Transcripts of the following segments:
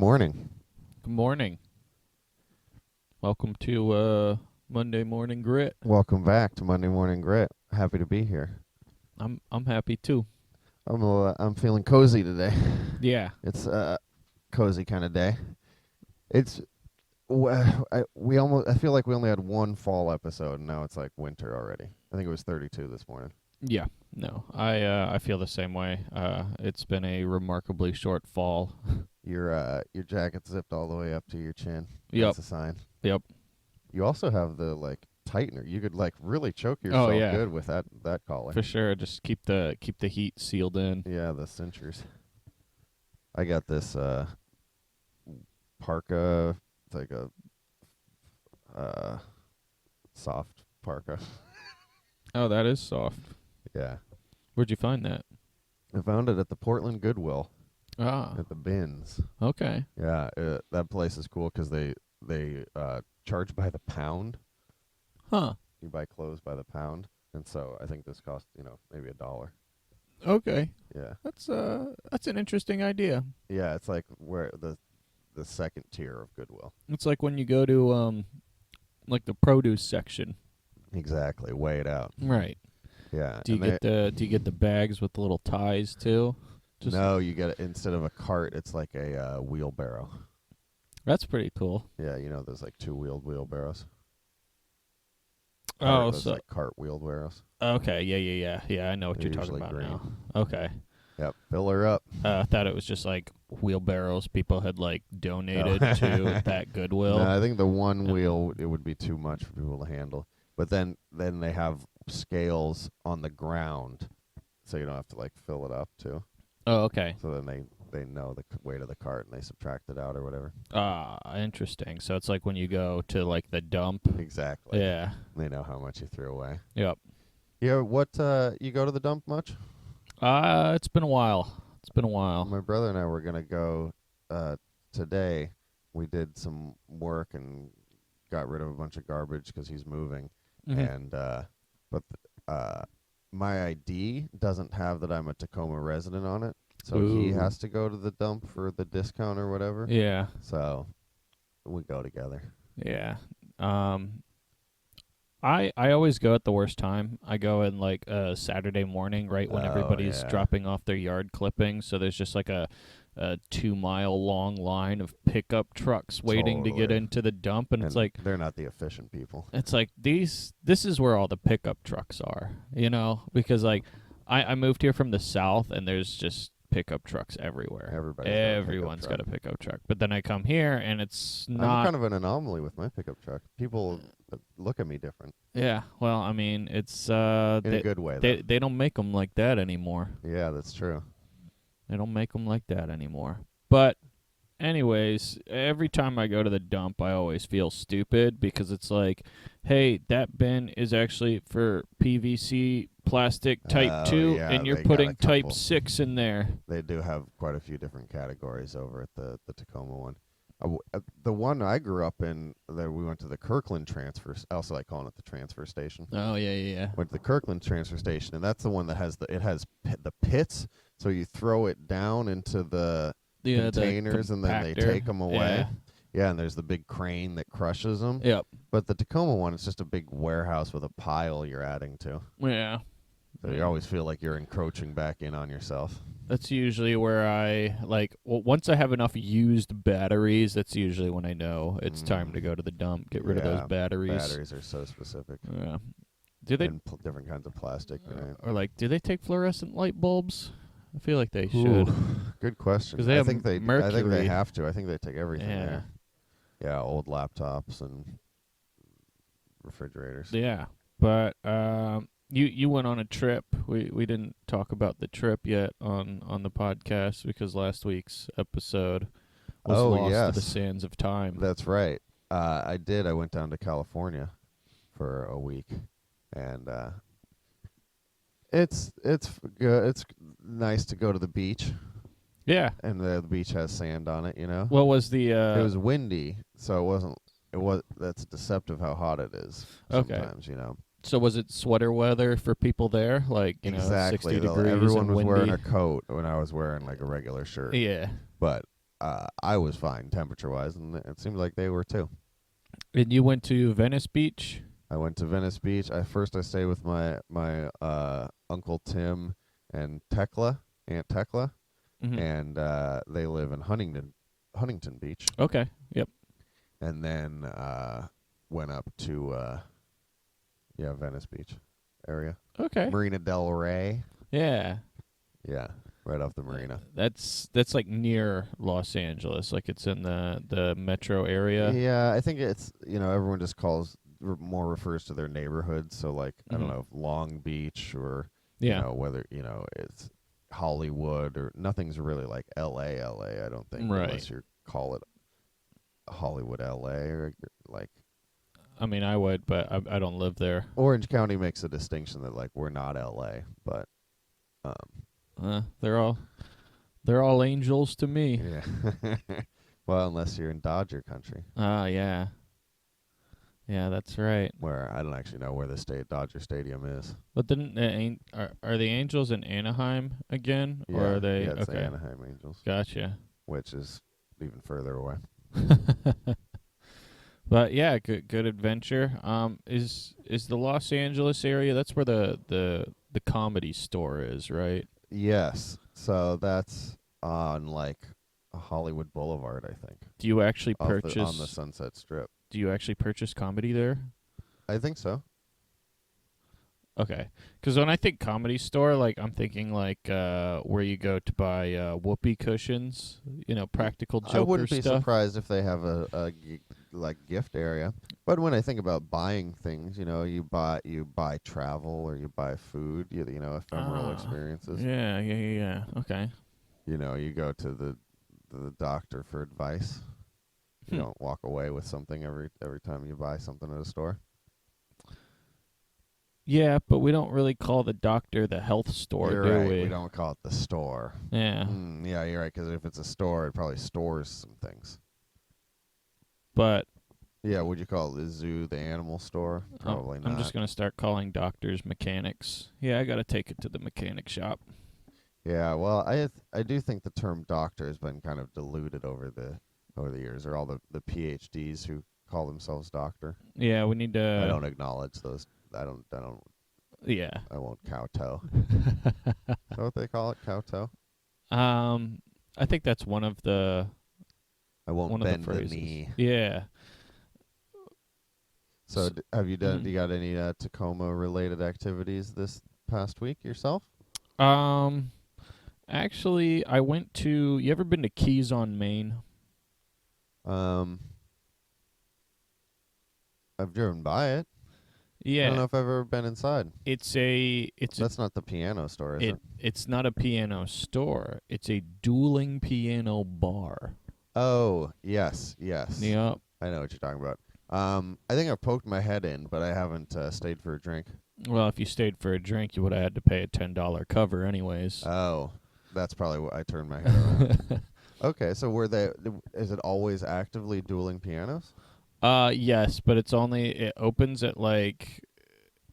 morning. Good morning. Welcome to Monday Morning Grit. Welcome back to Monday Morning Grit. Happy to be here. I'm happy too. I'm feeling cozy today. Yeah. It's a cozy kind of day. It's I feel like we only had one fall episode, and now it's like winter already. I think it was 32 this morning. Yeah. No. I feel the same way. It's been a remarkably short fall. Your jacket's zipped all the way up to your chin. Yep. That's a sign. Yep. You also have the tightener. You could really choke yourself good with that collar. For sure. Just keep the heat sealed in. Yeah, the cinchers. I got this parka. It's like a soft parka. Oh, that is soft. Yeah. Where'd you find that? I found it at the Portland Goodwill. Ah. At the bins. Okay. Yeah, that place is cool because they charge by the pound. Huh. You buy clothes by the pound, and so I think this cost maybe $1. Okay. Yeah. That's an interesting idea. Yeah, it's like where the second tier of Goodwill. It's like when you go to like the produce section. Exactly. Weigh it out. Right. Yeah. Do you get the bags with the little ties too? No, you get it instead of a cart. It's like a wheelbarrow. That's pretty cool. Yeah, those two-wheeled wheelbarrows. Oh, those so cart wheelbarrows. okay, yeah. I know what They're you're talking usually about green. now. Okay. Yep, fill her up. I thought it was just like wheelbarrows people had donated to that Goodwill. No, I think the one wheel it would be too much for people to handle. But then they have scales on the ground, so you don't have to fill it up too. Oh, okay. So then they know the weight of the cart and they subtract it out or whatever. Interesting. So it's like when you go to the dump. Exactly. Yeah. They know how much you threw away. Yep. Yeah. You go to the dump much? It's been a while. My brother and I were gonna go today. We did some work and got rid of a bunch of garbage because he's moving. Mm-hmm. But my ID doesn't have that I'm a Tacoma resident on it, so Ooh. he has to go to the dump for the discount or whatever. Yeah. So we go together. Yeah. I always go at the worst time. I go in Saturday morning, right when everybody's dropping off their yard clippings. So there's just a 2-mile long line of pickup trucks waiting to get into the dump, and it's like they're not the efficient people. It's like this is where all the pickup trucks are, because I moved here from the south and there's just pickup trucks everywhere. Everyone's got a pickup truck. But then I come here and it's not. I'm kind of an anomaly with my pickup truck. People look at me different. Yeah, well, I mean, it's in a good way. They don't make them like that anymore. Yeah, that's true. They don't make them like that anymore. But anyways, every time I go to the dump, I always feel stupid because it's like, hey, that bin is actually for PVC plastic type 2, and you're putting type 6 in there. They do have quite a few different categories over at the Tacoma one. The one I grew up in, that we went to the Kirkland transfer. I also like calling it the transfer station. Oh yeah. Went to the Kirkland transfer station, and that's the one that has the pits. So you throw it down into the containers, and then they take them away. Yeah, and there's the big crane that crushes them. Yep. But the Tacoma one, it's just a big warehouse with a pile you're adding to. Yeah. So you always feel like you're encroaching back in on yourself. That's usually where I once I have enough used batteries, that's usually when I know it's time to go to the dump, get rid of those batteries. Batteries are so specific. Yeah. Do they different kinds of plastic, right? Or do they take fluorescent light bulbs? I feel like they should. Good question. Because they have mercury. I think they have to. I think they take everything there. Yeah, old laptops and refrigerators. Yeah, but you went on a trip. We didn't talk about the trip yet on the podcast because last week's episode was lost to the sands of time. That's right. I did. I went down to California for a week, and it's good. It's nice to go to the beach. Yeah, and the beach has sand on it. What was the? It was windy, so it wasn't. That's deceptive how hot it is sometimes. So was it sweater weather for people there? Exactly. 60 degrees everyone and was windy? wearing a coat when I was wearing a regular shirt. Yeah. But I was fine temperature-wise, and it seemed like they were too. And you went to Venice Beach? I went to Venice Beach. I stayed with my Uncle Tim and Aunt Tekla, and they live in Huntington Beach. Okay. Yep. And then went up to Venice Beach area. Okay. Marina del Rey. Yeah. Yeah, right off the marina. That's like near Los Angeles, like it's in the metro area. Yeah, I think it's everyone just refers to their neighborhood. So like I don't know, Long Beach or whether it's Hollywood or nothing's really like L.A. I don't think, unless you call it Hollywood L.A. or like. I mean, I would, but I don't live there. Orange County makes a distinction that like we're not L.A., but they're all angels to me. Yeah. Well, unless you're in Dodger country. Yeah. Yeah, that's right. Where I don't actually know where the Dodger Stadium is. But didn't are the Angels in Anaheim again, yeah, or are they? Yeah, it's okay. the Anaheim Angels. Gotcha. Which is even further away. But yeah, good adventure. Is the Los Angeles area? That's where the Comedy Store is, right? Yes. So that's on like Hollywood Boulevard, I think. Do you actually purchase on the Sunset Strip? Do you actually purchase comedy there? I think so. Okay, because when I think Comedy Store, like I'm thinking like where you go to buy whoopee cushions, practical Joker stuff. I wouldn't be surprised if they have a gift area. But when I think about buying things, you buy travel or you buy food, ephemeral experiences. Yeah. Okay. You go to the doctor for advice. You don't walk away with something every time you buy something at a store. Yeah, but we don't really call the doctor the health store, You're do right. we? We don't call it the store. Yeah. Yeah, you're right, because if it's a store, it probably stores some things. But... yeah, would you call it the zoo the animal store? Probably not. I'm just going to start calling doctors mechanics. Yeah, I got to take it to the mechanic shop. Yeah, well, I do think the term doctor has been kind of diluted over the years, or all the PhDs who call themselves doctor. Yeah, we need to... I don't acknowledge those. I don't. Yeah. I won't kowtow. Is that what they call it? Kowtow? I think that's one of the... I won't one bend of the the knee. Yeah. So have you done? You got any Tacoma related activities this past week yourself? Actually, I went to... You ever been to Keys on Main? I've driven by it. Yeah. I don't know if I've ever been inside. That's not the piano store, is it? It's not a piano store. It's a dueling piano bar. Oh, yes. Yep. I know what you're talking about. I think I've poked my head in, but I haven't stayed for a drink. Well, if you stayed for a drink, you would have had to pay a $10 cover anyways. Oh, that's probably what I turned my head around. Okay, so is it always actively dueling pianos? Yes, but it opens at like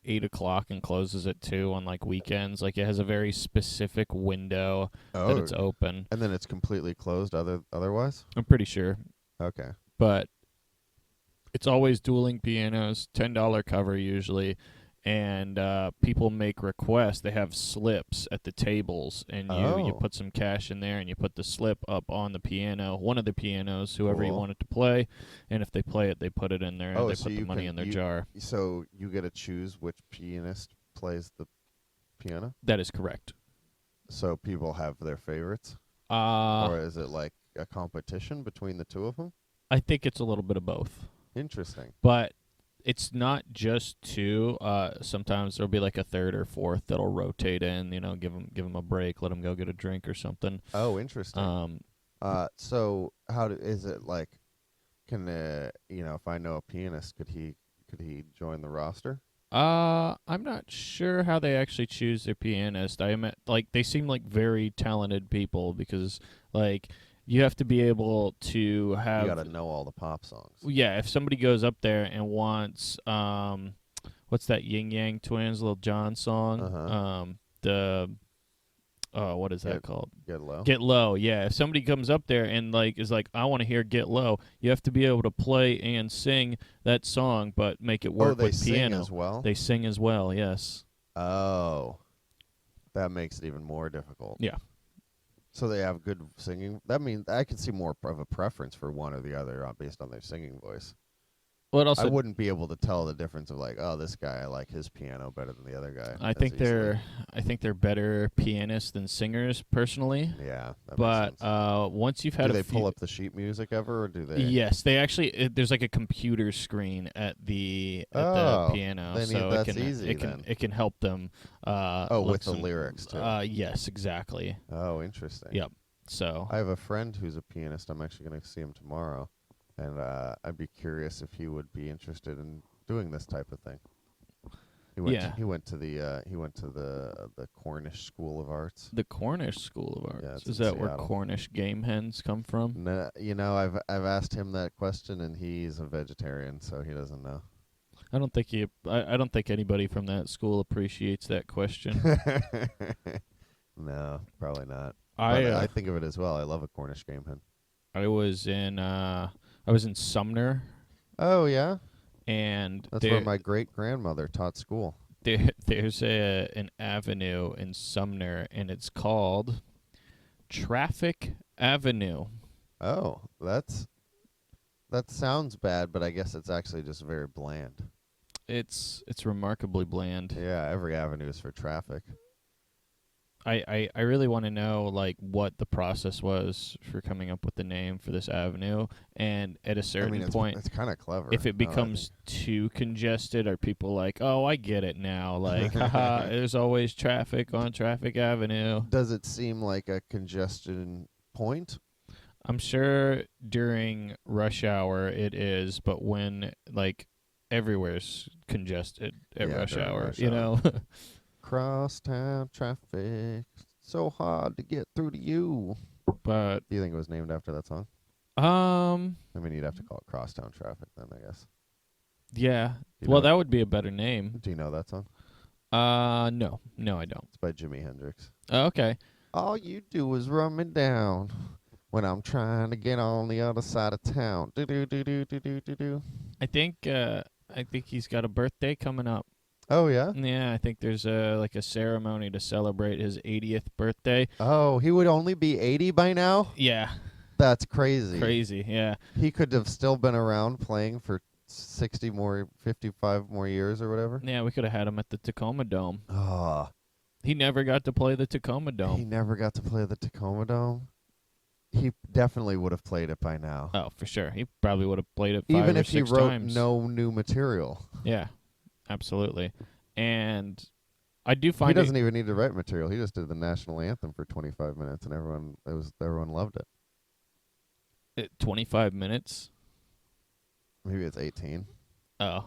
8 o'clock and closes at 2 on like weekends. Like it has a very specific window that it's open. And then it's completely closed otherwise? I'm pretty sure. Okay. But it's always dueling pianos, $10 cover usually. And people make requests. They have slips at the tables, and you put some cash in there, and you put the slip up on the piano, one of the pianos, whoever you want it to play. And if they play it, they put it in there, and they put the money in their jar. So you get to choose which pianist plays the piano? That is correct. So people have their favorites? Or is it like a competition between the two of them? I think it's a little bit of both. Interesting. But... it's not just two. Sometimes there'll be like a third or fourth that'll rotate in. Give them a break, let them go get a drink or something. Oh, interesting. So is it like? Can if I know a pianist, could he join the roster? I'm not sure how they actually choose their pianist. They seem like very talented people because like. You have to be able to have... you got to know all the pop songs. Yeah, if somebody goes up there and wants... what's that Yin Yang Twins, Lil Jon song? what is that called? Get Low. Get Low. Yeah. If somebody comes up there and is like, I want to hear Get Low, you have to be able to play and sing that song, but make it work with piano. Sing as well. They sing as well. Yes. Oh, that makes it even more difficult. Yeah. So they have good singing. That means I could see more of a preference for one or the other based on their singing voice. Well, also, I wouldn't be able to tell the difference of like, oh, this guy, I like his piano better than the other guy. I think they're better pianists than singers personally. Yeah, that but makes sense. Once you've had do they pull up the sheet music ever, or do they? Yes, they actually. There's like a computer screen at the piano, so that's easy. It can help them. With the lyrics too. Yes, exactly. Oh, interesting. Yep. So I have a friend who's a pianist. I'm actually going to see him tomorrow. And I'd be curious if he would be interested in doing this type of thing. He went to the Cornish School of Arts. The Cornish School of Arts. Yeah, is that where Cornish game hens come from? No, I've asked him that question, and he's a vegetarian, so he doesn't know. I don't think anybody from that school appreciates that question. No, probably not. I think of it as well. I love a Cornish game hen. I was in Sumner. Oh yeah, and that's where my great grandmother taught school. There's an avenue in Sumner, and it's called Traffic Avenue. Oh, that sounds bad, but I guess it's actually just very bland. It's remarkably bland. Yeah, every avenue is for traffic. I really want to know what the process was for coming up with the name for this avenue, and at a certain point, it's kind of clever. If it becomes too congested, are people like, "Oh, I get it now"? Haha, there's always traffic on Traffic Avenue. Does it seem like a congestion point? I'm sure during rush hour it is, but when everywhere's congested at rush hour, you know. Crosstown traffic, so hard to get through to you. But do you think it was named after that song? You'd have to call it Crosstown Traffic then, I guess. Yeah. Well, that would be a better name. Do you know that song? No, I don't. It's by Jimi Hendrix. Oh, okay. All you do is run me down when I'm trying to get on the other side of town. Do do do do do do do do. I think he's got a birthday coming up. Oh, yeah? Yeah, I think there's a ceremony to celebrate his 80th birthday. Oh, he would only be 80 by now? Yeah. That's crazy. Crazy, yeah. He could have still been around playing for 55 more years or whatever? Yeah, we could have had him at the Tacoma Dome. Oh. He never got to play the Tacoma Dome. He never got to play the Tacoma Dome? He definitely would have played it by now. Oh, for sure. He probably would have played it 5 Even or if 6 he wrote times. no new material. Yeah. Absolutely. And I do find he doesn't even need to write material. He just did the national anthem for 25 minutes, and everyone loved it. 25 minutes? Maybe it's 18. Oh.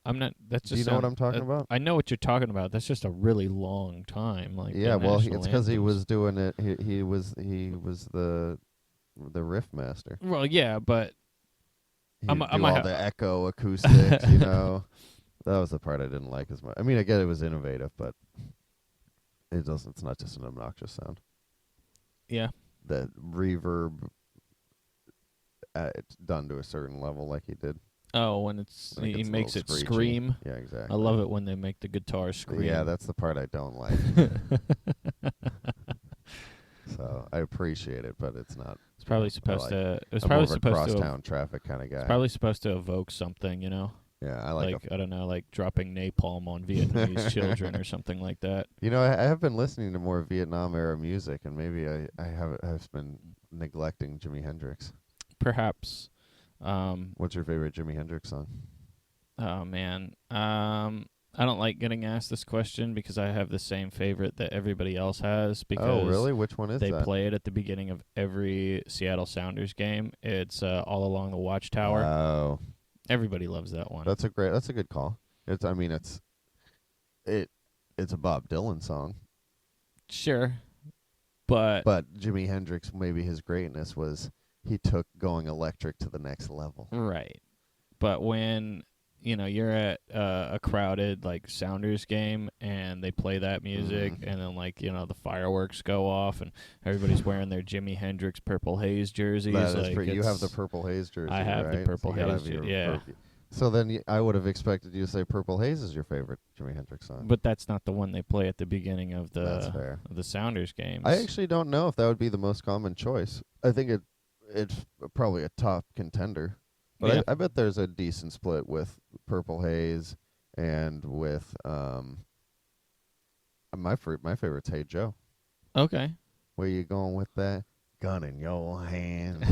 I'm not. That's just. Do you know what I'm talking about? I know what you're talking about. That's just a really long time. Yeah, well, it's because he was doing it. He was the riff master. Well, yeah, but he do all the echo acoustics, you know. That was the part I didn't like as much. I mean, I get it was innovative, but it's not just an obnoxious sound. Yeah. The reverb, it's done to a certain level, like he did. Oh, when he makes it scream. Yeah, exactly. I love it when they make the guitar scream. Yeah, that's the part I don't like. So I appreciate it, but it's not. It's probably supposed to. It was I'm probably more of supposed a to. crosstown traffic kind of guy. It's probably supposed to evoke something, you know. Yeah, I like I don't know, like dropping napalm on Vietnamese children or something like that. You know, I have been listening to more Vietnam era music, and maybe I have been neglecting Jimi Hendrix. Perhaps. What's your favorite Jimi Hendrix song? Oh man, I don't like getting asked this question because I have the same favorite that everybody else has. Because really? Which one is that? They play it at the beginning of every Seattle Sounders game. It's All Along the Watchtower. Oh. Everybody loves that one. That's a good call. It's a Bob Dylan song. Sure. But Jimi Hendrix, maybe his greatness was he took going electric to the next level. Right. But when you're at a crowded like Sounders game and they play that music and then like the fireworks go off and everybody's wearing their Jimi Hendrix Purple Haze jerseys. That is you have the Purple Haze jersey, I have right? the Purple Haze. Yeah. So then I would have expected you to say Purple Haze is your favorite Jimi Hendrix song. But that's not the one they play at the beginning of That's fair. the Sounders games. I actually don't know if that would be the most common choice. I think it's probably a top contender. But I bet there's a decent split with Purple Haze and with my favorite's Hey Joe. Okay. Where you going with that? Gun in your hand.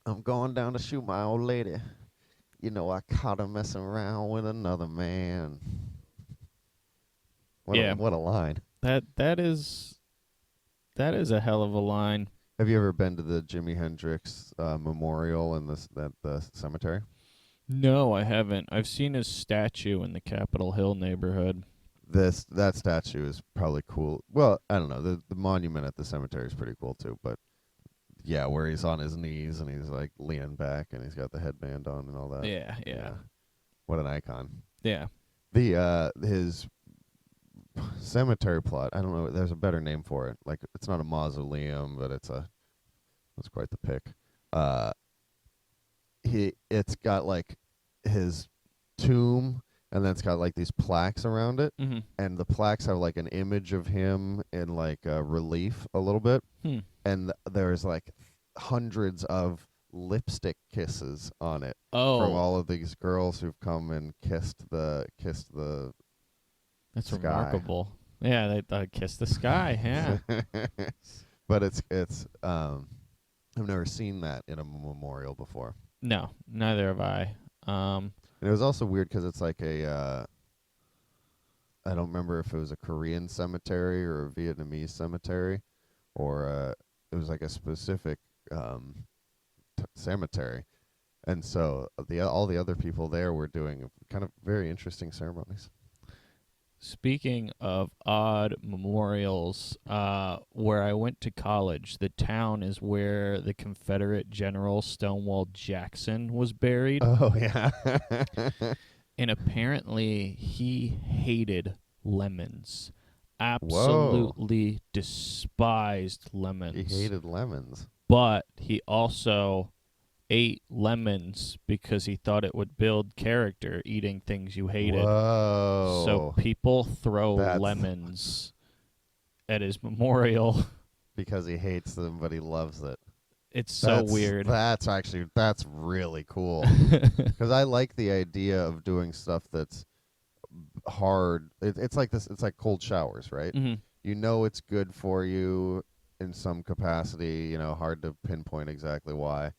I'm going down to shoot my old lady. I caught her messing around with another man. What a line. That is a hell of a line. Have you ever been to the Jimi Hendrix memorial in the cemetery? No, I haven't. I've seen his statue in the Capitol Hill neighborhood. That statue is probably cool. Well, I don't know. The monument at the cemetery is pretty cool too. But yeah, where he's on his knees and he's like leaning back and he's got the headband on and all that. Yeah. What an icon. Yeah. His cemetery plot, I don't know, there's a better name for it. Like, it's not a mausoleum, but it's quite the pick. It's got like his tomb, and then it's got like these plaques around it, and the plaques have like an image of him in like relief a little bit, and there's like hundreds of lipstick kisses on it from all of these girls who've come and kissed the That's sky. Remarkable. Yeah, they kiss the sky. Yeah. But it's I've never seen that in a memorial before. No, neither have I. And it was also weird because it's like I don't remember if it was a Korean cemetery or a Vietnamese cemetery, or it was like a specific cemetery, and so all the other people there were doing kind of very interesting ceremonies. Speaking of odd memorials, where I went to college, the town is where the Confederate General Stonewall Jackson was buried. Oh, yeah. And apparently he hated lemons. Absolutely despised lemons. He hated lemons. But he also ate lemons because he thought it would build character, eating things you hated. Whoa. So people throw lemons at his memorial. Because he hates them, but he loves it. It's so weird. That's really cool. Because I like the idea of doing stuff that's hard. It's like this. It's like cold showers, right? Mm-hmm. You know it's good for you in some capacity. Hard to pinpoint exactly why.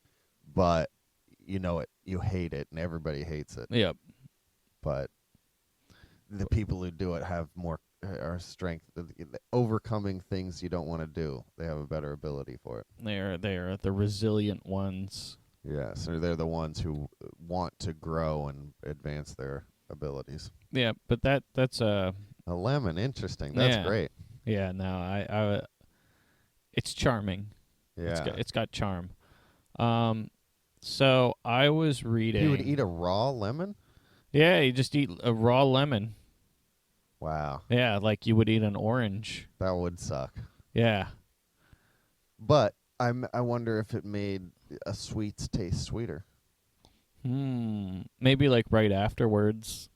But you hate it, and everybody hates it. Yep. But the people who do it have more strength, overcoming things you don't want to do. They have a better ability for it. They are the resilient ones. Yeah, so they're the ones who want to grow and advance their abilities. Yeah, but that's a lemon. Interesting. That's great. Yeah. No, I it's charming. Yeah, it's got charm. So I was reading. You would eat a raw lemon? Yeah, you just eat a raw lemon. Wow. Yeah, like you would eat an orange. That would suck. Yeah. But I wonder if it made a sweets taste sweeter. Maybe like right afterwards.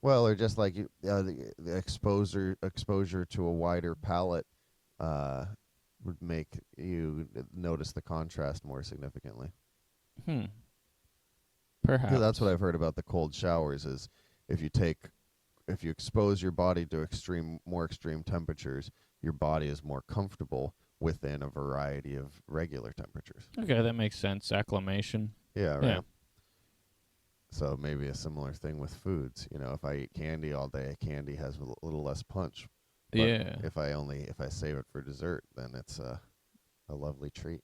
Well, or just like the exposure to a wider palate would make you notice the contrast more significantly. Perhaps. That's what I've heard about the cold showers is if you expose your body to more extreme temperatures, your body is more comfortable within a variety of regular temperatures. Okay, that makes sense. Acclimation. Yeah, right. Yeah. So maybe a similar thing with foods. If I eat candy all day, candy has a little less punch. But yeah. If I save it for dessert, then it's a lovely treat.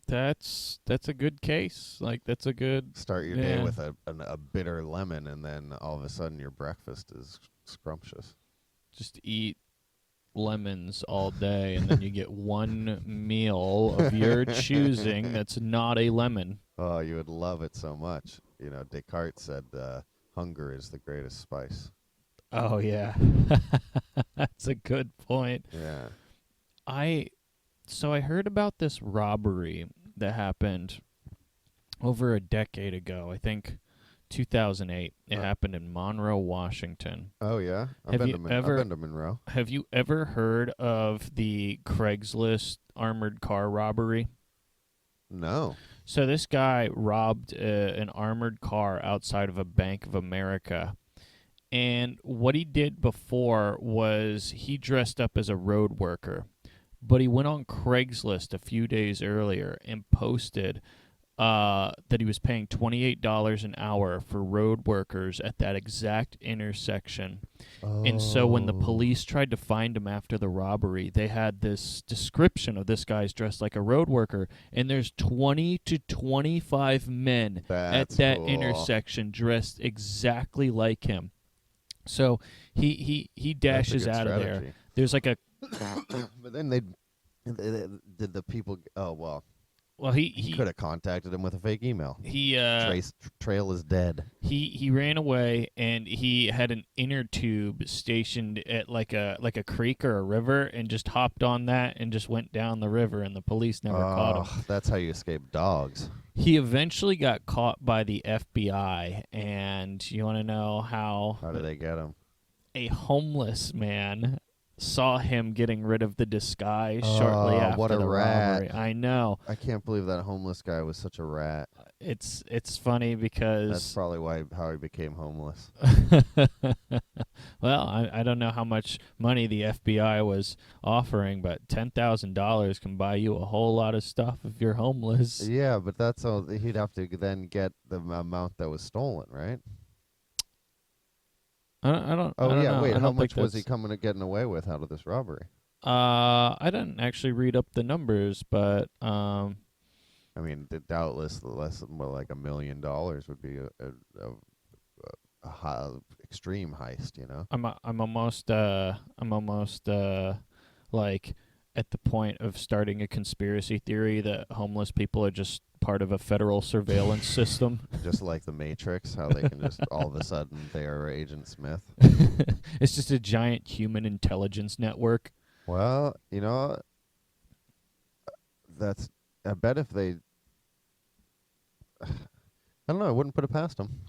That's a good case. Like that's a good start your day with a bitter lemon, and then all of a sudden your breakfast is scrumptious. Just eat lemons all day, and then you get one meal of your choosing that's not a lemon. Oh, you would love it so much. Descartes said hunger is the greatest spice. Oh, yeah. That's a good point. Yeah. So I heard about this robbery that happened over a decade ago. I think 2008. It happened in Monroe, Washington. Oh, yeah? I've been to Monroe. Have you ever heard of the Craigslist armored car robbery? No. So this guy robbed an armored car outside of a Bank of America. And what he did before was he dressed up as a road worker. But he went on Craigslist a few days earlier and posted that he was paying $28 an hour for road workers at that exact intersection. Oh. And so when the police tried to find him after the robbery, they had this description of this guy's dressed like a road worker, and there's 20 to 25 men at that intersection dressed exactly like him. So he dashes out of there. There's like a but then did the people? Oh well. Well, he could have contacted him with a fake email. Trail is dead. He ran away, and he had an inner tube stationed at like a creek or a river, and just hopped on that and just went down the river, and the police never caught him. That's how you escape dogs. He eventually got caught by the FBI, and you want to know how? How did they get him? A homeless man saw him getting rid of the disguise shortly after the robbery. I know. I can't believe that homeless guy was such a rat. It's funny because that's probably how he became homeless. Well, I don't know how much money the FBI was offering, but $10,000 can buy you a whole lot of stuff if you're homeless. Yeah, but that's all. He'd have to then get the amount that was stolen, right? I don't. Wait. How much was he getting away with out of this robbery? I didn't actually read up the numbers, but I mean, doubtless less than like $1 million would be a high, extreme heist. I'm almost like at the point of starting a conspiracy theory that homeless people are just part of a federal surveillance system. Just like the Matrix, how they can just all of a sudden they are Agent Smith. It's just a giant human intelligence network. Well, I bet if they... I don't know. I wouldn't put it past them.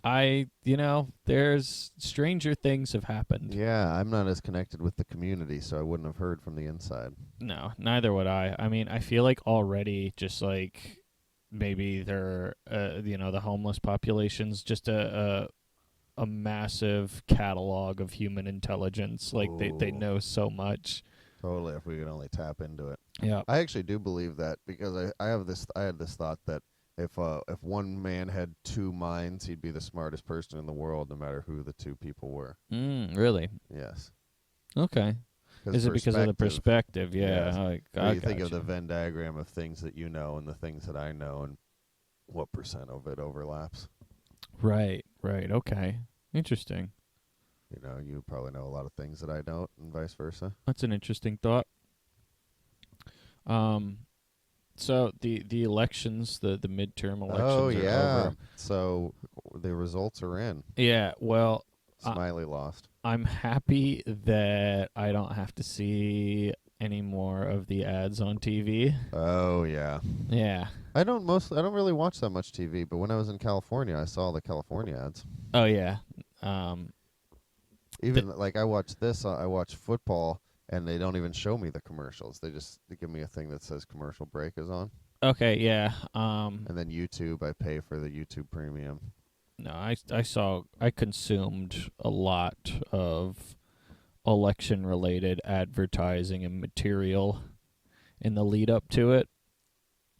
There's stranger things have happened. Yeah, I'm not as connected with the community, so I wouldn't have heard from the inside. No, neither would I. I mean, I feel like already just like maybe they're, the homeless population's just a massive catalog of human intelligence. Like they know so much. Totally, if we could only tap into it. Yeah, I actually do believe that because I had this thought that if one man had two minds, he'd be the smartest person in the world, no matter who the two people were. Really? Yes. Okay. Is it because of the perspective? Yeah. Yes. You think of the Venn diagram of things that you know and the things that I know, and what percent of it overlaps. Right. Okay. Interesting. You probably know a lot of things that I don't, and vice versa. That's an interesting thought. So the elections, the midterm elections are over. So the results are in. Yeah, well, Smiley lost. I'm happy that I don't have to see any more of the ads on TV. Oh yeah. Yeah. I don't really watch that much TV, but when I was in California, I saw the California ads. Oh yeah. Even like I watch football, and they don't even show me the commercials. They give me a thing that says commercial break is on. Okay, yeah. And then YouTube, I pay for the YouTube Premium. No, I consumed a lot of election-related advertising and material in the lead up to it.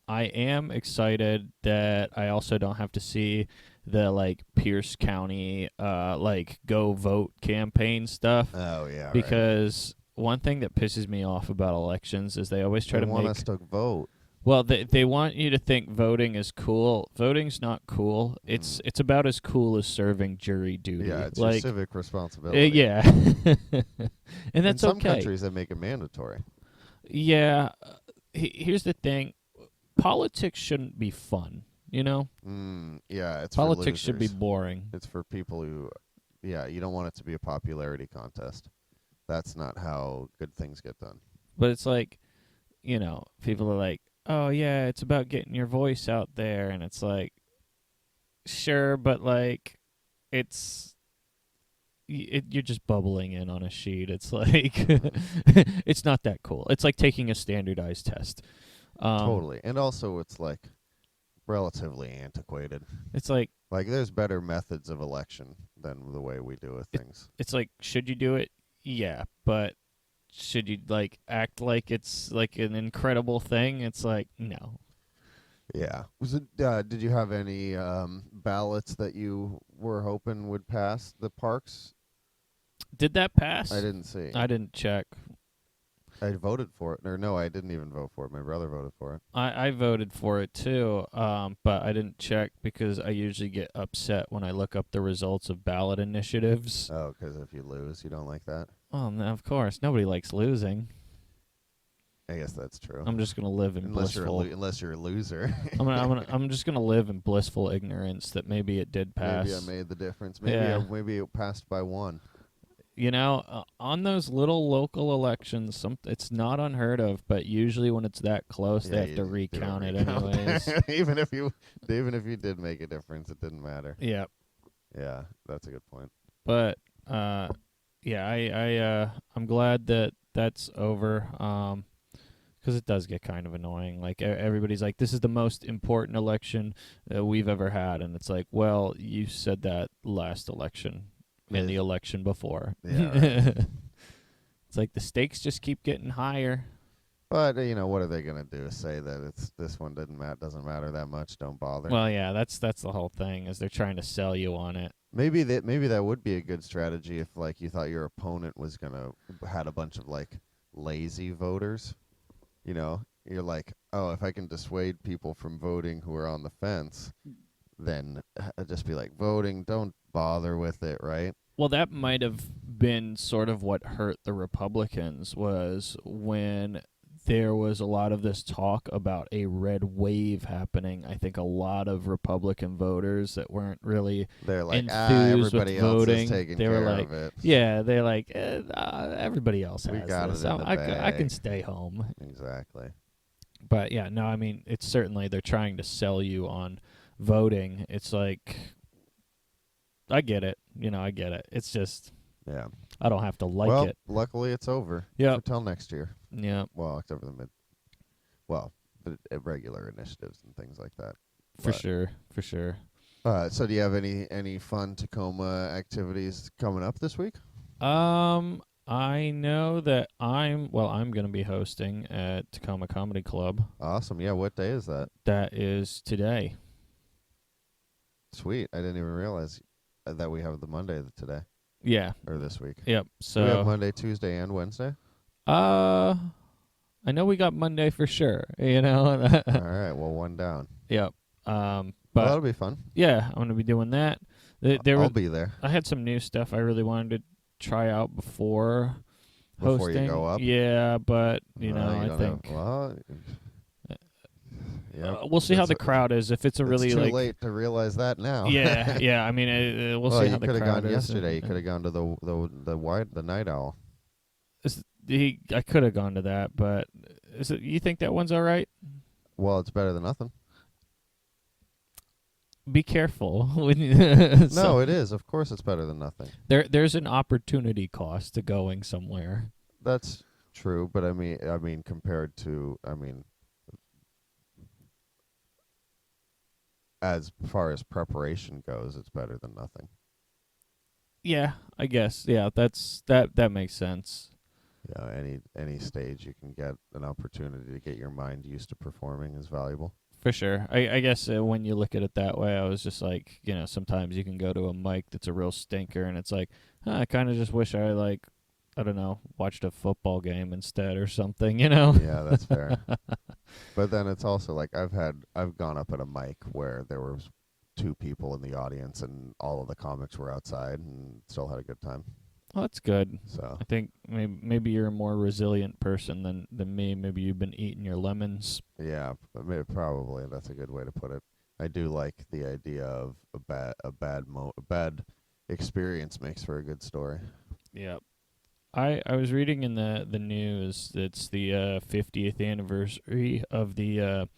I am excited that I also don't have to see the Pierce County go vote campaign stuff. Oh yeah. Because one thing that pisses me off about elections is they always try to want us to vote. Well, they want you to think voting is cool. Voting's not cool. It's about as cool as serving jury duty. Yeah, it's like, your civic responsibility. Yeah. And that's in some okay. countries, they make it mandatory. Yeah. Here's the thing. Politics shouldn't be fun, you know? Yeah, it's Politics for should be boring. It's for people who, you don't want it to be a popularity contest. That's not how good things get done. But it's like, people are like, oh, yeah, it's about getting your voice out there. And it's like, sure, but like, you're just bubbling in on a sheet. It's like, it's not that cool. It's like taking a standardized test. Totally. And also, it's like relatively antiquated. It's like there's better methods of election than the way we do with things. It's like, should you do it? Yeah, but should you act like it's like an incredible thing? It's like, no. Yeah. Was it? Did you have any ballots that you were hoping would pass the parks? Did that pass? I didn't see. I didn't check. I voted for it. Or no, I didn't even vote for it. My brother voted for it. I voted for it too, but I didn't check because I usually get upset when I look up the results of ballot initiatives. Oh, because if you lose, you don't like that? Oh, no, of course. Nobody likes losing. I guess that's true. I'm just gonna live in blissful. Unless you're a loser. I'm just gonna live in blissful ignorance that maybe it did pass. Maybe I made the difference. Maybe it passed by one. On those little local elections, it's not unheard of, but usually when it's that close, they have to recount it anyways. even if you did make a difference, it didn't matter. Yeah. Yeah, that's a good point. But I'm glad that that's over. Because it does get kind of annoying. Like, everybody's like, this is the most important election we've ever had. And it's like, well, you said that last election and the election before. Yeah, right. It's like the stakes just keep getting higher. But, what are they going to do? Say that this one doesn't matter that much, don't bother? Well, yeah, that's the whole thing, is they're trying to sell you on it. Maybe that would be a good strategy if, you thought your opponent was had a bunch of, lazy voters. You're like, oh, if I can dissuade people from voting who are on the fence, then just be like, voting, don't bother with it, right? Well, that might have been sort of what hurt the Republicans, was when there was a lot of this talk about a red wave happening. I think a lot of Republican voters that weren't really they're like, enthused everybody with else voting. is taking they were care like, of it. Yeah, they're like, everybody else has we got this. it in the bag. I can stay home. Exactly. But yeah, no, I mean, it's certainly they're trying to sell you on voting. It's like, I get it. I get it. It's just, yeah, I don't have to like it. Luckily it's over. Yeah. Until next year. Yeah. Well, except for the regular initiatives and things like that. For sure. So do you have any fun Tacoma activities coming up this week? I know that I'm going to be hosting at Tacoma Comedy Club. Awesome. Yeah, what day is that? That is today. Sweet. I didn't even realize that we have the Monday today. Yeah. Or this week. Yep. So we have Monday, Tuesday, and Wednesday? I know we got Monday for sure, All right, well, one down. Yep. But that'll be fun. Yeah, I'm going to be doing that. I'll be there. I had some new stuff I really wanted to try out before hosting. You go up? Yeah, but, I think... we'll see how the crowd is. If it's a really it's too late to realize that now. Yeah. I mean, we'll see how the crowd is. You could have gone yesterday. You could have gone to the Night Owl. I could have gone to that, but you think that one's all right? Well, it's better than nothing. Be careful. No, it is. Of course, it's better than nothing. There's an opportunity cost to going somewhere. That's true, but I mean, compared to, as far as preparation goes, it's better than nothing. Yeah, I guess. Yeah, that makes sense. Yeah, any stage you can get an opportunity to get your mind used to performing is valuable. For sure. I guess when you look at it that way, I was just like, sometimes you can go to a mic that's a real stinker, and it's like, I kind of just wish I don't know, watched a football game instead or something, Yeah, that's fair. But then it's also like I've gone up at a mic where there was 2 people in the audience and all of the comics were outside and still had a good time. Well, that's good. So I think maybe you're a more resilient person than me. Maybe you've been eating your lemons. yeah, probably that's a good way to put it. I do like the idea of a bad experience makes for a good story. Yep. I was reading in the news it's the 50th anniversary of the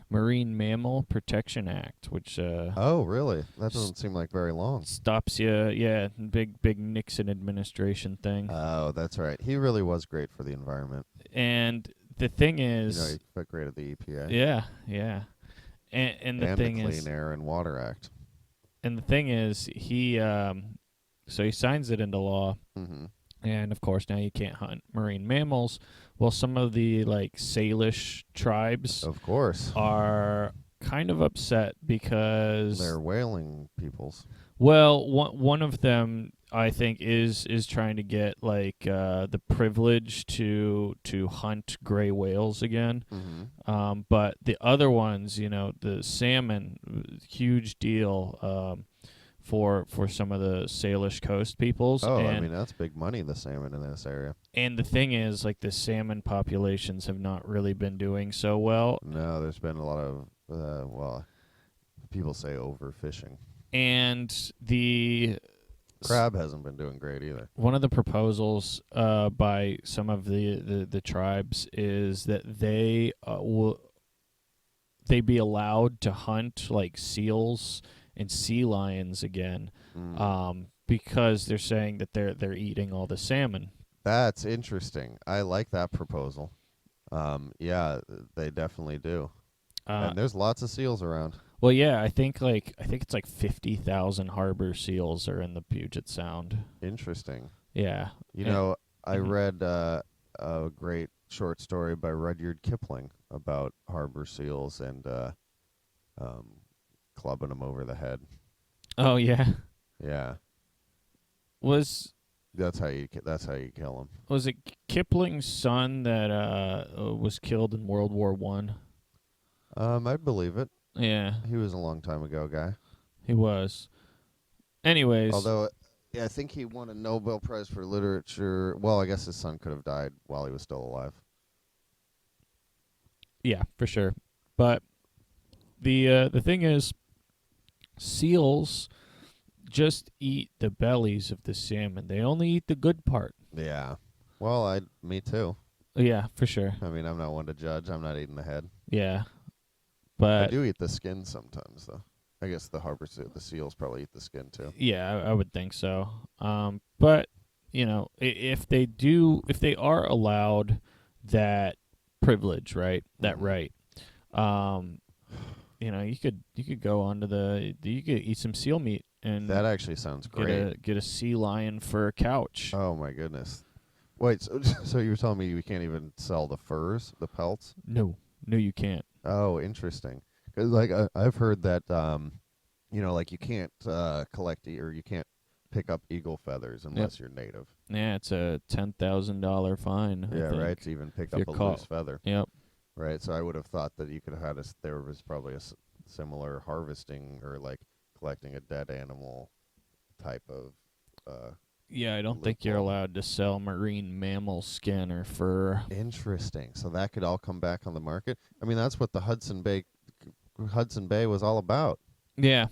Marine Mammal Protection Act, which oh, really? That doesn't seem like very long. Stops you, yeah, big Nixon administration thing. Oh, that's right. He really was great for the environment. And the thing is, he put great at the EPA. Yeah. And the thing the is, Clean Air and Water Act. And the thing is, he so he signs it into law. Mm-hmm. And of course, now you can't hunt marine mammals. Well, some of the like Salish tribes, of course, are kind of upset because they're whaling peoples. Well, one of them I think is trying to get like the privilege to hunt gray whales again. Mm-hmm. But the other ones, the salmon, huge deal. For some of the Salish coast peoples. Oh, I mean, that's big money, the salmon in this area. And the thing is, like, the salmon populations have not really been doing so well. No, there's been a lot of, people say overfishing. And the crab hasn't been doing great either. One of the proposals by some of the tribes is that they be allowed to hunt, like, seals and sea lions again, because they're saying that they're eating all the salmon. That's interesting. I like that proposal. Yeah, they definitely do. And there's lots of seals around. Well, yeah, I think it's like 50,000 harbor seals are in the Puget Sound. Interesting. Yeah. I read a great short story by Rudyard Kipling about harbor seals and clubbing them over the head. Oh yeah. Yeah. That's how you kill them. Was it Kipling's son that was killed in World War I? I believe it. Yeah. He was a long time ago guy. He was. Anyways. Although I think he won a Nobel Prize for Literature. Well, I guess his son could have died while he was still alive. Yeah, for sure. But the thing is, seals just eat the bellies of the salmon. They only eat the good part. Yeah. Well, me too. Yeah, for sure. I mean, I'm not one to judge. I'm not eating the head. Yeah. But I do eat the skin sometimes, though. I guess the seals probably eat the skin too. Yeah, I would think so. But if they are allowed that privilege, right? That right. You could go onto you could eat some seal meat and that actually sounds great. Get a sea lion for a couch. Oh my goodness! Wait, so you were telling me we can't even sell the furs, the pelts? No, you can't. Oh, interesting. Because I've heard that like you can't collect or you can't pick up eagle feathers unless you're native. Yeah, it's a $10,000 fine. Yeah, right. To even pick up a loose feather. Yep. Right. So I would have thought that you could have had there was probably a similar harvesting or like collecting a dead animal type of. Yeah, I don't think you're allowed to sell marine mammal skin or fur. Interesting. So that could all come back on the market. I mean, that's what the Hudson Bay was all about. Yeah.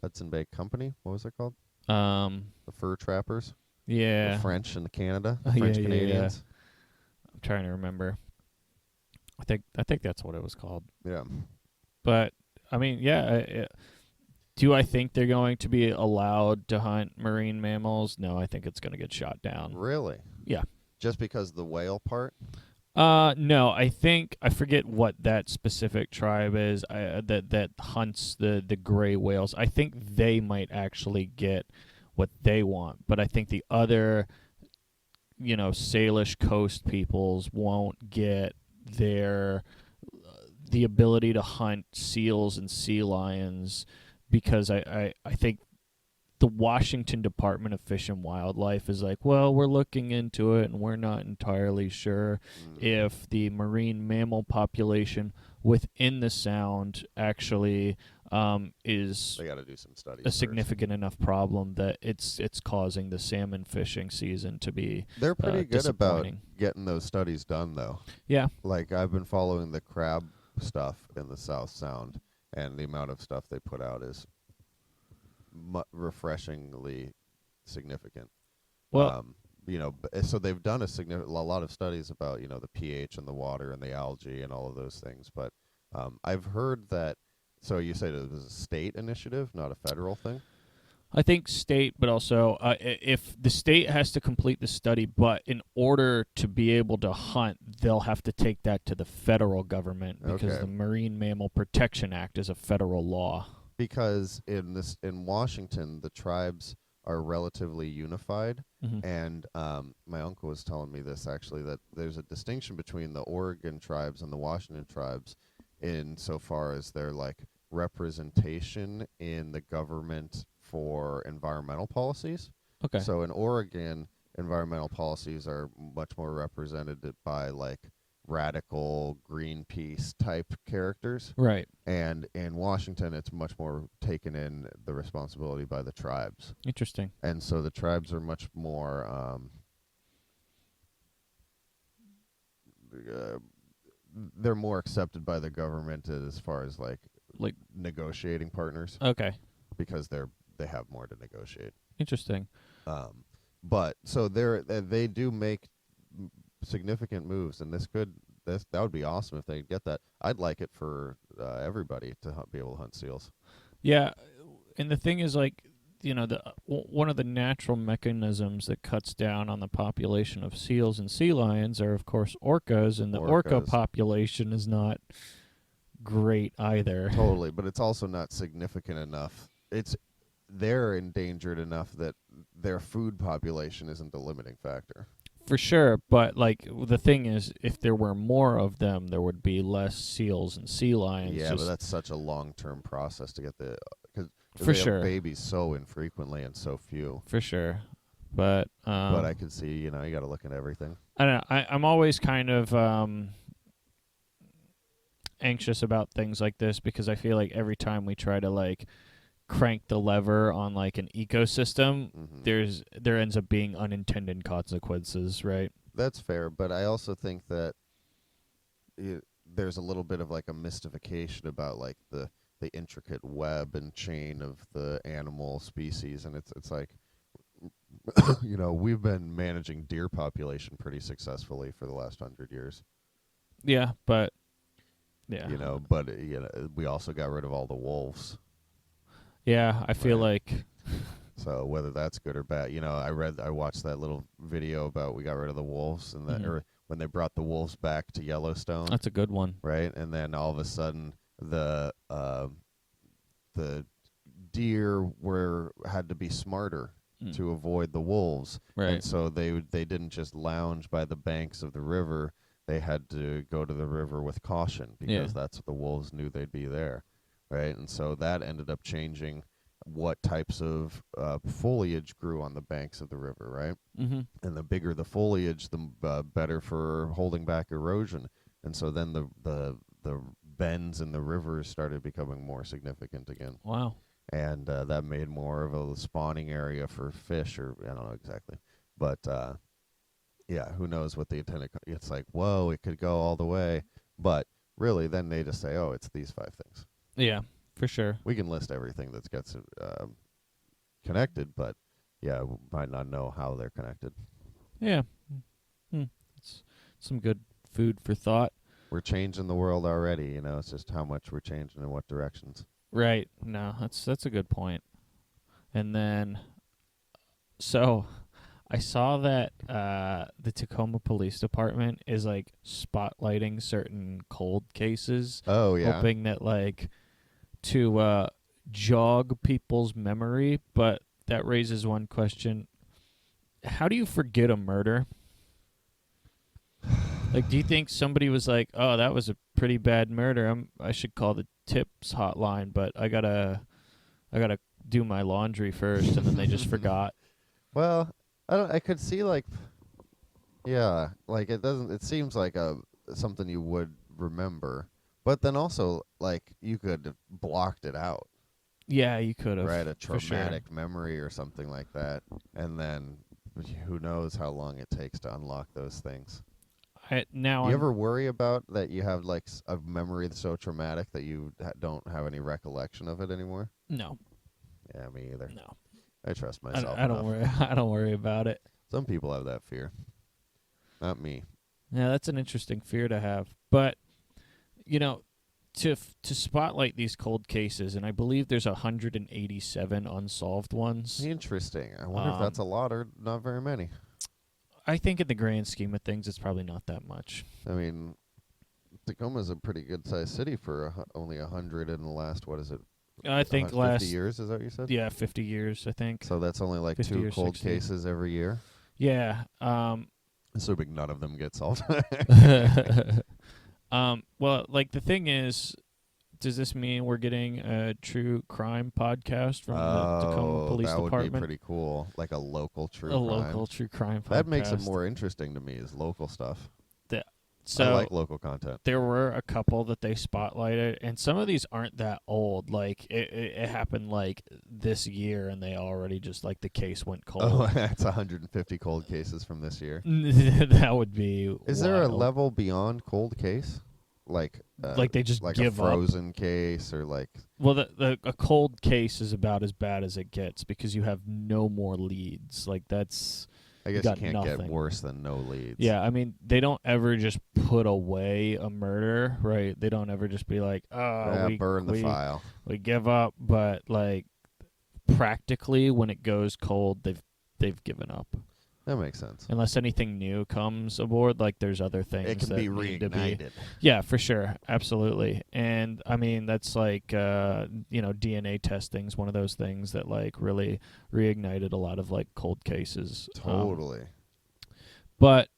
Hudson Bay Company. What was it called? The fur trappers. Yeah. The French and Canada. French Canadians. Yeah. I'm trying to remember. I think that's what it was called. Yeah. But I mean, yeah. Do I think they're going to be allowed to hunt marine mammals? No, I think it's going to get shot down. Really? Yeah. Just because of the whale part? No, I forget what that specific tribe is that hunts the gray whales. I think they might actually get what they want, but I think the other, Salish coast peoples won't get the ability to hunt seals and sea lions because I think the Washington Department of Fish and Wildlife is like, well, we're looking into it and we're not entirely sure if the marine mammal population within the sound actually is they got to do some studies a significant enough problem that it's causing the salmon fishing season to be They're pretty good about getting those studies done, though. Yeah. Like, I've been following the crab stuff in the South Sound, and the amount of stuff they put out is refreshingly significant. Well, so they've done a lot of studies about, the pH in the water and the algae and all of those things. But I've heard that. So you said it was a state initiative, not a federal thing? I think state, but also if the state has to complete the study, but in order to be able to hunt, they'll have to take that to the federal government because the Marine Mammal Protection Act is a federal law. Because in Washington, the tribes are relatively unified, and my uncle was telling me this actually, that there's a distinction between the Oregon tribes and the Washington tribes in so far as their like representation in the government for environmental policies. Okay. So in Oregon, environmental policies are much more represented by like radical Greenpeace type characters. Right. And in Washington, it's much more taken in the responsibility by the tribes. Interesting. And so the tribes are much more they're more accepted by the government as far as like negotiating partners. Okay. Because they have more to negotiate. Interesting. But so they do make significant moves, and that would be awesome if they get that. I'd like it for everybody to be able to hunt seals. Yeah, and the thing is, like, one of the natural mechanisms that cuts down on the population of seals and sea lions are, of course, orcas, and the orca population is not great either. Totally, but it's also not significant enough. They're endangered enough that their food population isn't the limiting factor. For sure, but like the thing is, if there were more of them, there would be less seals and sea lions. Yeah, but that's such a long-term process to get because for sure babies so infrequently and so few. For sure, but I could see you got to look at everything. I don't know. I'm always kind of anxious about things like this because I feel like every time we try to like crank the lever on like an ecosystem, there ends up being unintended consequences, right? That's fair, but I also think that there's a little bit of like a mystification about like the intricate web and chain of the animal species, and it's like we've been managing deer population pretty successfully for the last 100 years. Yeah, but we also got rid of all the wolves. Yeah, I feel like. So whether that's good or bad, I watched that little video about we got rid of the wolves and or when they brought the wolves back to Yellowstone. That's a good one, right? And then all of a sudden the deer had to be smarter to avoid the wolves, right? And so they didn't just lounge by the banks of the river; they had to go to the river with caution because that's what the wolves knew they'd be there. Right, and so that ended up changing what types of foliage grew on the banks of the river, right? And the bigger the foliage, the better for holding back erosion. And so then the bends in the rivers started becoming more significant again. Wow. And that made more of a spawning area for fish, or I don't know exactly. But, who knows what the intended... It's like, whoa, it could go all the way. But really, then they just say, oh, it's these 5 things. Yeah, for sure. We can list everything that gets connected, but we might not know how they're connected. Yeah. It's some good food for thought. We're changing the world already, it's just how much we're changing in what directions. Right. No, that's a good point. And then, so I saw that the Tacoma Police Department is like spotlighting certain cold cases. Oh, yeah. Hoping that like to jog people's memory, but that raises one question. How do you forget a murder? Like, do you think somebody was like, oh, that was a pretty bad murder, I should call the tips hotline, but I gotta do my laundry first, and then they just forgot? Well, I could see like it seems like something you would remember, But then also, like, you could have blocked it out. Yeah, you could have. Right, a traumatic memory or something like that. And then who knows how long it takes to unlock those things. You ever worry about that you have, like, a memory that's so traumatic that you don't have any recollection of it anymore? No. Yeah, me either. No. I trust myself. I don't worry. I don't worry about it. Some people have that fear. Not me. Yeah, that's an interesting fear to have. But, to spotlight these cold cases, and I believe there's 187 unsolved ones. Interesting. I wonder if that's a lot or not very many. I think in the grand scheme of things, it's probably not that much. I mean, Tacoma's a pretty good-sized city for only 100 in the last, what is it? I think 50 years, is that what you said? Yeah, 50 years, I think. So that's only like 2 cold cases every year? Yeah. Assuming none of them get solved. Well, like, the thing is, does this mean we're getting a true crime podcast from the Tacoma Police Department? That would be pretty cool. Like a local true crime. A local true crime podcast. That makes it more interesting to me, is local stuff. So I like local content. There were a couple that they spotlighted, and some of these aren't that old. Like, it happened, like, this year, and they already just, like, the case went cold. Oh, that's 150 cold cases from this year. That would be Is there a level beyond cold case? Like they just like give a frozen case, or like... Well, a cold case is about as bad as it gets because you have no more leads. Like, that's... I guess you can't get worse than no leads. Yeah, I mean, they don't ever just put away a murder, right? They don't ever just be like, we burn the file. We give up, but, like, practically when it goes cold, they've given up. That makes sense. Unless anything new comes aboard, like, there's other things it can that be need to reignited. be. Yeah, for sure, absolutely. And I mean, that's like DNA testing's one of those things that, like, really reignited a lot of, like, cold cases. Totally. But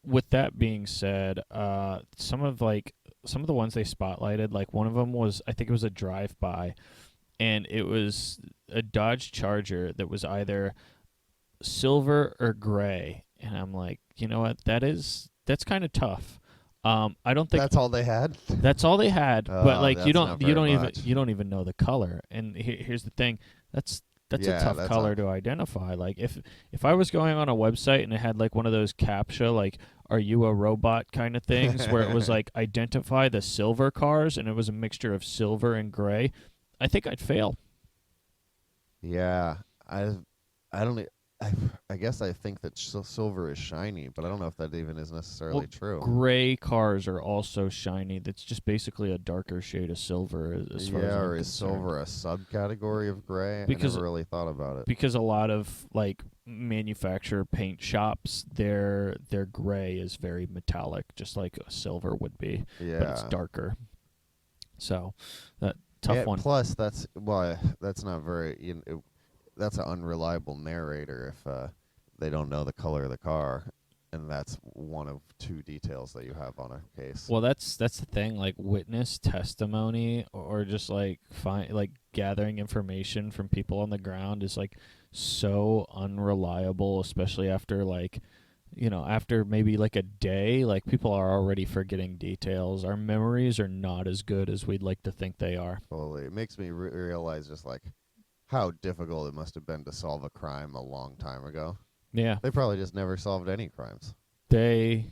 with that being said, some of the ones they spotlighted, like, one of them was, I think it was a drive-by, and it was a Dodge Charger that was either silver or gray, and I'm like, you know what, that's kind of tough. I don't think that's all they had. That's all they had, but, like, you don't even know the color. And here's the thing, that's a tough color to identify. Like, if I was going on a website and it had, like, one of those CAPTCHA, like, are you a robot kind of things, where it was like, identify the silver cars, and it was a mixture of silver and gray, I think I'd fail. Yeah, I guess I think that silver is shiny, but I don't know if that even is necessarily true. Gray cars are also shiny. That's just basically a darker shade of silver, as far as I'm or is silver a subcategory of gray? Because I never really thought about it. Because a lot of, like, manufacturer paint shops, their gray is very metallic, just like a silver would be. Yeah, but it's darker. So, tough one. Plus, that's not very. That's an unreliable narrator if they don't know the color of the car, and that's one of 2 details that you have on a case. Well, that's the thing. Like, witness testimony, or just, like, gathering information from people on the ground is, like, so unreliable, especially after, like, after maybe, like, a day. Like, people are already forgetting details. Our memories are not as good as we'd like to think they are. Totally. It makes me realize just, like, how difficult it must have been to solve a crime a long time ago. Yeah. They probably just never solved any crimes. They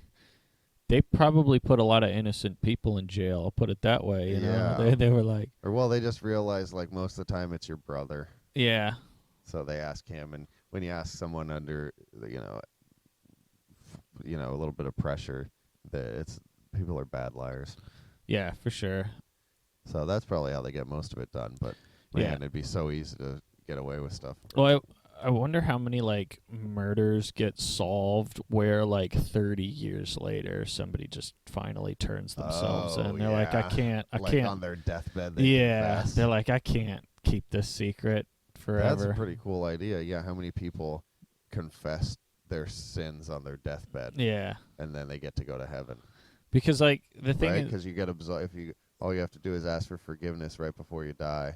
probably put a lot of innocent people in jail, I'll put it that way. You know? They were like... Or, they just realized, like, most of the time it's your brother. Yeah. So they ask him, and when you ask someone under, a little bit of pressure, people are bad liars. Yeah, for sure. So that's probably how they get most of it done, but... Man, it'd be so easy to get away with stuff. Well, I wonder how many, like, murders get solved where, like, 30 years later somebody just finally turns themselves in. They're like, I can't. On their deathbed. They're like, I can't keep this secret forever. That's a pretty cool idea. Yeah, how many people confess their sins on their deathbed? Yeah, and then they get to go to heaven. Because, like, the thing is, because you get absolved. All you have to do is ask for forgiveness right before you die.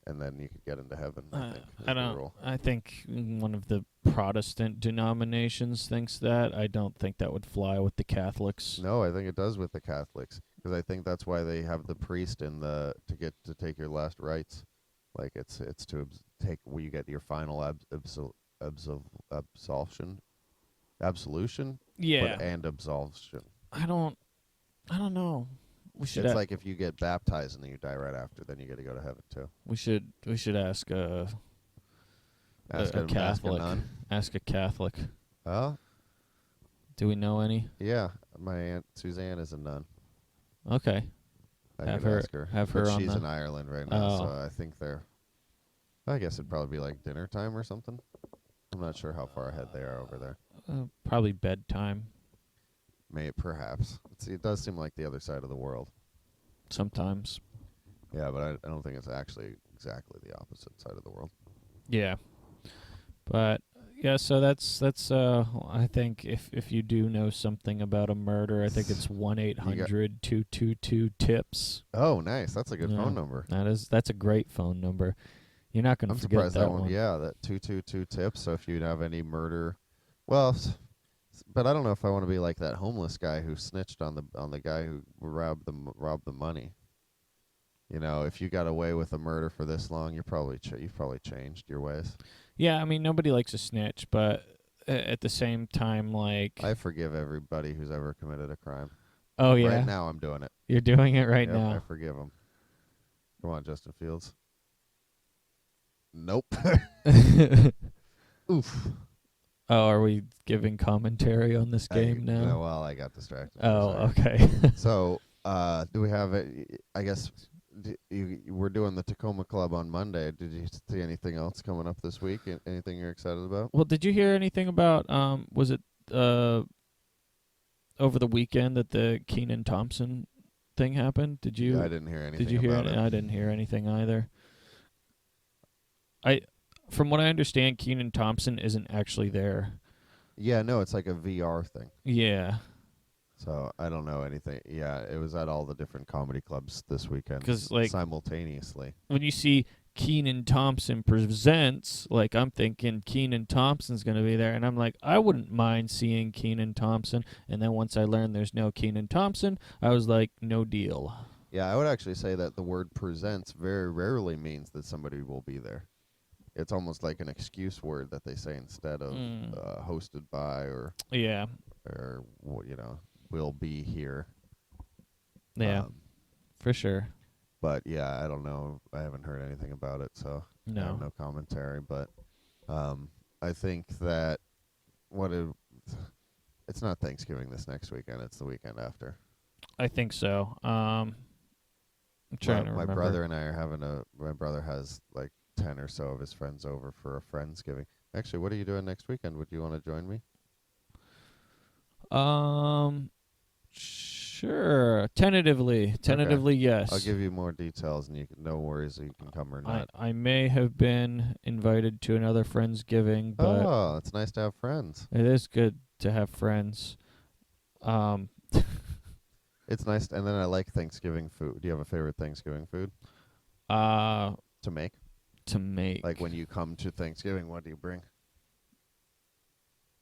And then you could get into heaven. I think one of the Protestant denominations thinks that. I don't think that would fly with the Catholics. No, I think it does with the Catholics. Because I think that's why they have the priest in to take your last rites. Like it's to take where you get your final absolution, Yeah. and absolution. I don't know. It's like if you get baptized and then you die right after, then you get to go to heaven too. We should ask a Catholic. Ask a Catholic. Oh. Do we know any? Yeah, my Aunt Suzanne is a nun. Okay. Have her but she's in Ireland right now, so I think I guess it'd probably be like dinner time or something. I'm not sure how far ahead they are over there. Probably bedtime. Perhaps. It does seem like the other side of the world. Sometimes. Yeah, but I don't think it's actually exactly the opposite side of the world. Yeah. But yeah, so that's I think if you do know something about a murder, I think it's 1-800-222-TIPS. Oh, nice. That's a good phone number. That's a great phone number. You're not going to forget surprised that one. Yeah, that 222-TIPS. So if you have any murder, well, but I don't know if I want to be like that homeless guy who snitched on the guy who robbed the money. You know, if you got away with a murder for this long, you've probably changed your ways. Yeah, I mean, nobody likes a snitch, but at the same time, like... I forgive everybody who's ever committed a crime. Oh, yeah? Right now, I'm doing it. You're doing it right now? I forgive them. Come on, Justin Fields. Nope. Oof. Oh, are we giving commentary on this game now? No, well, I got distracted. Oh, okay. So, do we have it? I guess... we're doing the Tacoma Club on Monday. Did you see anything else coming up this week? Anything you're excited about? Well, did you hear anything about, was it over the weekend that the Kenan Thompson thing happened? Did you? Yeah, I didn't hear anything. Did you hear about it? I didn't hear anything either. From what I understand, Kenan Thompson isn't actually there. Yeah, no, it's like a VR thing. Yeah. So I don't know anything. Yeah, it was at all the different comedy clubs this weekend. 'Cause, like, simultaneously. When you see Kenan Thompson presents, like, I'm thinking Kenan Thompson's going to be there, and I'm like, I wouldn't mind seeing Kenan Thompson. And then once I learned there's no Kenan Thompson, I was like, no deal. Yeah, I would actually say that the word presents very rarely means that somebody will be there. It's almost like an excuse word that they say instead of hosted by or will be here. Yeah, for sure. But yeah, I don't know. I haven't heard anything about it, so I have no commentary. But I think that it's not Thanksgiving this next weekend. It's the weekend after. I think so. I'm trying to remember. My brother and I are my brother has like 10 or so of his friends over for a Friendsgiving. Actually, what are you doing next weekend? Would you want to join me? Sure. Tentatively, yes. I'll give you more details, and no worries, you can come or not. I may have been invited to another Friendsgiving, but it's nice to have friends. It is good to have friends. It's nice, and then I like Thanksgiving food. Do you have a favorite Thanksgiving food? To make. Like when you come to Thanksgiving, what do you bring?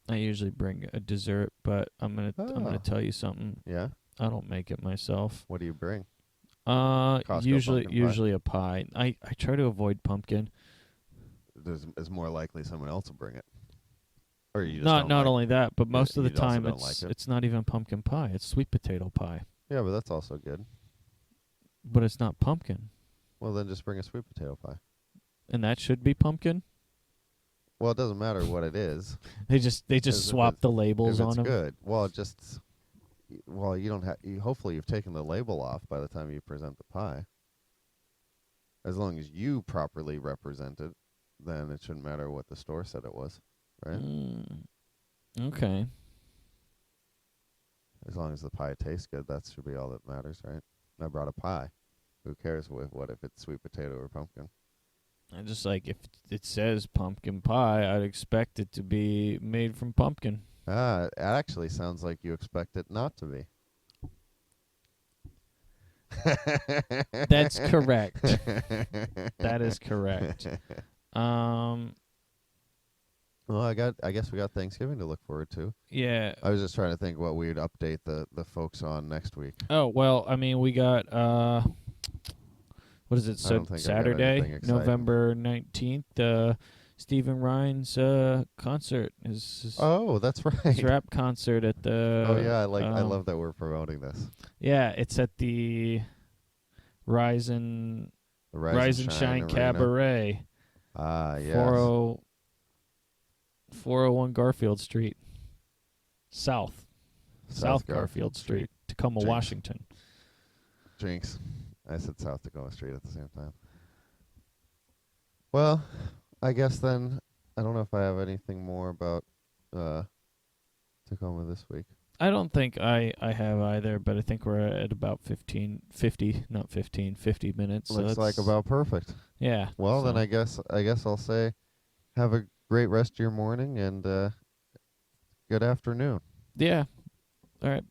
I usually bring a dessert, but I'm gonna tell you something. Yeah. I don't make it myself. What do you bring? Usually a pie. I try to avoid pumpkin. It's more likely someone else will bring it. Or you just not only that, but most of the time it's not even pumpkin pie. It's sweet potato pie. Yeah, but that's also good. But it's not pumpkin. Well, then just bring a sweet potato pie. And that should be pumpkin? Well, it doesn't matter what it is. They just swap the labels on them. It's good. Well, you don't have. Hopefully, you've taken the label off by the time you present the pie. As long as you properly represent it, then it shouldn't matter what the store said it was, right? Okay. As long as the pie tastes good, that should be all that matters, right? I brought a pie. Who cares if it's sweet potato or pumpkin? I just like if it says pumpkin pie, I'd expect it to be made from pumpkin. It actually sounds like you expect it not to be. That's correct. That is correct. Well, I guess we got Thanksgiving to look forward to. Yeah. I was just trying to think what we'd update the folks on next week. Oh, well, I mean, we got what is it? Saturday, November 19th, Stephen Ryan's concert. Oh, that's right. His rap concert at the Oh yeah, I love that we're promoting this. Yeah, it's at the Rise and Shine Cabaret. Ah, yes. 401 Garfield Street. South Garfield Street, Tacoma, Jinx. Washington. Jinx. I said South Tacoma Street at the same time. Well, I guess then I don't know if I have anything more about Tacoma this week. I don't think I have either, but I think we're at about 50 minutes. Looks like about perfect. Yeah. Well, then I guess I'll say have a great rest of your morning and good afternoon. Yeah. All right.